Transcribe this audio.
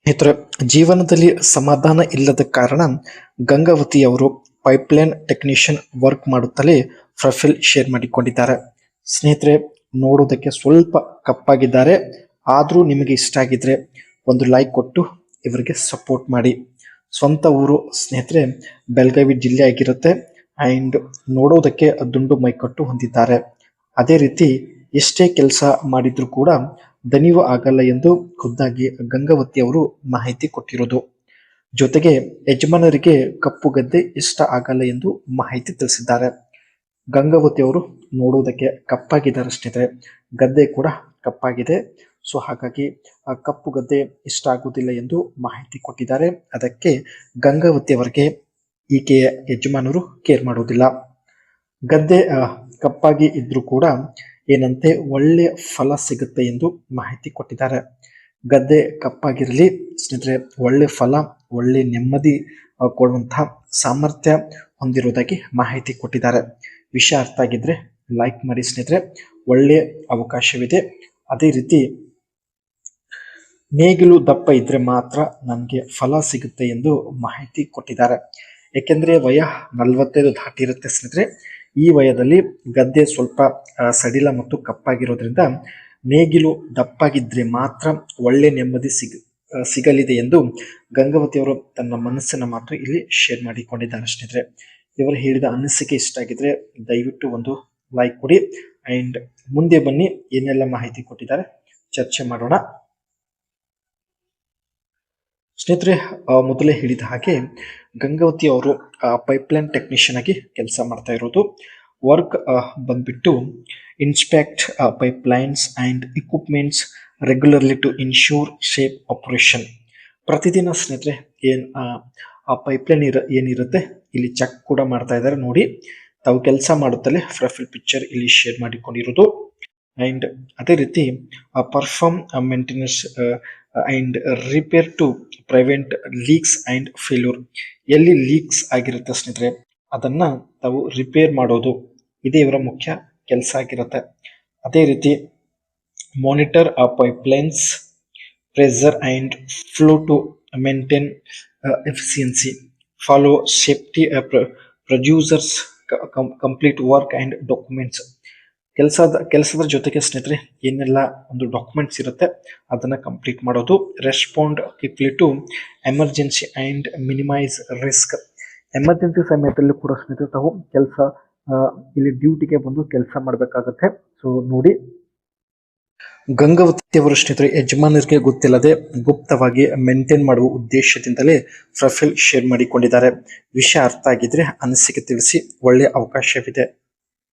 ಸ್ನೇಹಿತರೆ, ಜೀವನದಲ್ಲಿ ಸಮಾಧಾನ ಇಲ್ಲದ ಕಾರಣ ಗಂಗಾವತಿ ಅವರು ಪೈಪ್ಲೈನ್ ಟೆಕ್ನಿಷಿಯನ್ ವರ್ಕ್ ಮಾಡುತ್ತಲೇ ಪ್ರೊಫೈಲ್ ಶೇರ್ ಮಾಡಿಕೊಂಡಿದ್ದಾರೆ. ಸ್ನೇಹಿತರೆ, ನೋಡೋದಕ್ಕೆ ಸ್ವಲ್ಪ ಕಪ್ಪಾಗಿದ್ದಾರೆ. ಆದರೂ ನಿಮಗೆ ಇಷ್ಟ ಆಗಿದ್ರೆ ಒಂದು ಲೈಕ್ ಕೊಟ್ಟು ಇವರಿಗೆ ಸಪೋರ್ಟ್ ಮಾಡಿ. ಸ್ವಂತ ಊರು ಸ್ನೇಹಿತರೆ ಬೆಳಗಾವಿ ಜಿಲ್ಲೆ ಆಗಿರುತ್ತೆ. ಆ್ಯಂಡ್ ನೋಡೋದಕ್ಕೆ ದುಂಡು ಮೈಕಟ್ಟು ಹೊಂದಿದ್ದಾರೆ. ಅದೇ ರೀತಿ ಎಷ್ಟೇ ಕೆಲಸ ಮಾಡಿದ್ರು ಕೂಡ ದಣಿವು ಆಗಲ್ಲ ಎಂದು ಖುದ್ದಾಗಿ ಗಂಗಾವತಿ ಅವರು ಮಾಹಿತಿ ಕೊಟ್ಟಿರೋದು. ಜೊತೆಗೆ ಯಜಮಾನರಿಗೆ ಕಪ್ಪು ಗದ್ದೆ ಇಷ್ಟ ಆಗಲ್ಲ ಎಂದು ಮಾಹಿತಿ ತಿಳಿಸಿದ್ದಾರೆ. ಗಂಗಾವತಿ ಅವರು ನೋಡುವುದಕ್ಕೆ ಕಪ್ಪಾಗಿದ್ದಾರೆ ಸ್ನೇಹಿತರೆ, ಗದ್ದೆ ಕೂಡ ಕಪ್ಪಾಗಿದೆ. ಸೊ ಹಾಗಾಗಿ ಆ ಕಪ್ಪು ಗದ್ದೆ ಇಷ್ಟ ಆಗುವುದಿಲ್ಲ ಎಂದು ಮಾಹಿತಿ ಕೊಟ್ಟಿದ್ದಾರೆ. ಅದಕ್ಕೆ ಗಂಗಾವತಿ ಅವರಿಗೆ ಈಕೆಯ ಯಜಮಾನರು ಕೇರ್ ಮಾಡುವುದಿಲ್ಲ. ಗದ್ದೆ ಕಪ್ಪಾಗಿ ಇದ್ರೂ ಕೂಡ ಏನಂತೆ ಒಳ್ಳೆ ಫಲ ಸಿಗುತ್ತೆ ಎಂದು ಮಾಹಿತಿ ಕೊಟ್ಟಿದ್ದಾರೆ. ಗದ್ದೆ ಕಪ್ಪಾಗಿರಲಿ ಸ್ನೇಹಿತರೆ, ಒಳ್ಳೆ ಫಲ ಒಳ್ಳೆ ನೆಮ್ಮದಿ ಕೊಡುವಂತಹ ಸಾಮರ್ಥ್ಯ ಹೊಂದಿರುವುದಾಗಿ ಮಾಹಿತಿ ಕೊಟ್ಟಿದ್ದಾರೆ. ವಿಷಯ ಅರ್ಥ ಆಗಿದ್ರೆ ಲೈಕ್ ಮಾಡಿ ಸ್ನೇಹಿತರೆ, ಒಳ್ಳೆ ಅವಕಾಶವಿದೆ. ಅದೇ ರೀತಿ ನೇಗಿಲು ದಪ್ಪ ಇದ್ರೆ ಮಾತ್ರ ನನಗೆ ಫಲ ಸಿಗುತ್ತೆ ಎಂದು ಮಾಹಿತಿ ಕೊಟ್ಟಿದ್ದಾರೆ. ಏಕೆಂದರೆ ವಯ 45 ದಾಟಿರುತ್ತೆ ಸ್ನೇಹಿತರೆ. ಈ ವಯದಲ್ಲಿ ಗದ್ದೆ ಸ್ವಲ್ಪ ಸಡಿಲ ಮತ್ತು ಕಪ್ಪಾಗಿರೋದ್ರಿಂದ ನೇಗಿಲು ದಪ್ಪಾಗಿದ್ರೆ ಮಾತ್ರ ಒಳ್ಳೆ ನೆಮ್ಮದಿ ಸಿಗಲಿದೆ ಎಂದು ಗಂಗಾವತಿ ಅವರು ತನ್ನ ಮನಸ್ಸಿನ ಮಾತು ಇಲ್ಲಿ ಶೇರ್ ಮಾಡಿಕೊಂಡಿದ್ದಾರೆ ಸ್ನೇಹಿತರೆ. ಇವರು ಹೇಳಿದ ಅನಿಸಿಕೆ ಇಷ್ಟ ಆಗಿದ್ರೆ ದಯವಿಟ್ಟು ಒಂದು ಲೈಕ್ ಕೊಡಿ. ಆ್ಯಂಡ್ ಮುಂದೆ ಬನ್ನಿ ಏನೆಲ್ಲ ಮಾಹಿತಿ ಕೊಟ್ಟಿದ್ದಾರೆ ಚರ್ಚೆ ಮಾಡೋಣ. ಸ್ನೇಹಿತರೆ, ಮೊದಲೇ ಹೇಳಿದ ಹಾಗೆ ಗಂಗಾವತಿ ಅವರು ಪೈಪ್ಲೈನ್ ಟೆಕ್ನಿಷಿಯನ್ ಆಗಿ ಕೆಲಸ ಮಾಡ್ತಾ ಇರೋದು. ವರ್ಕ್ ಬಂದ್ಬಿಟ್ಟು inspect pipelines and equipments regularly to ensure safe operation. ಪ್ರತಿದಿನ ಸ್ನೇಹಿತರೆ ಆ ಪೈಪ್ಲೈನ್ ಏನಿರುತ್ತೆ ಇಲ್ಲಿ ಚೆಕ್ ಕೂಡ ಮಾಡ್ತಾ ಇದ್ದಾರೆ. ನೋಡಿ, ತಾವು ಕೆಲಸ ಮಾಡುತ್ತಲೇ ಪ್ರೊಫೈಲ್ ಪಿಕ್ಚರ್ ಇಲ್ಲಿ ಶೇರ್ ಮಾಡಿಕೊಂಡಿರೋದು. ಆ್ಯಂಡ್ ಅದೇ ರೀತಿ perform maintenance and repair to prevent leaks and failure. ಎಲ್ಲಿ ಲೀಕ್ಸ್ ಆಗಿರುತ್ತೆ ಸ್ನೇಹಿತರೆ ಅದನ್ನ ತಾವು ರಿಪೇರ್ ಮಾಡೋದು, ಇದೇ ಇವರ ಮುಖ್ಯ ಕೆಲಸ ಆಗಿರುತ್ತೆ. ಅದೇ ರೀತಿ monitor pipelines pressure and flow to maintain efficiency, follow safety producers, complete work and documents. ಕೆಲಸದ ಜೊತೆಗೆ ಸ್ನೇಹಿತರೆ ಏನೆಲ್ಲ ಒಂದು ಡಾಕ್ಯುಮೆಂಟ್ಸ್ ಇರುತ್ತೆ ಅದನ್ನು ಕಂಪ್ಲೀಟ್ ಮಾಡೋದು. Respond quickly to emergency and minimise risk. Emergency ಸಮಯದಲ್ಲಿ ಕೂಡ ಸ್ನೇಹಿತರೆ ತಾವು ಕೆಲಸ ಇಲ್ಲಿ ಡ್ಯೂಟಿಗೆ ಬಂದು ಕೆಲಸ ಮಾಡಬೇಕಾಗತ್ತೆ. ಸೊ ನೋಡಿ, ಗಂಗಾವತಿ ಅವರು ಸ್ನೇಹಿತರೆ ಯಜಮಾನರಿಗೆ ಗೊತ್ತಿಲ್ಲದೆ ಗುಪ್ತವಾಗಿ ಮೇಂಟೈನ್ ಮಾಡುವ ಉದ್ದೇಶದಿಂದಲೇ ಪ್ರೊಫೈಲ್ ಶೇರ್ ಮಾಡಿಕೊಂಡಿದ್ದಾರೆ. ವಿಷಯ ಅರ್ಥ ಆಗಿದ್ರೆ ಅನಿಸಿಕೆ ತಿಳಿಸಿ, ಒಳ್ಳೆಯ ಅವಕಾಶವಿದೆ.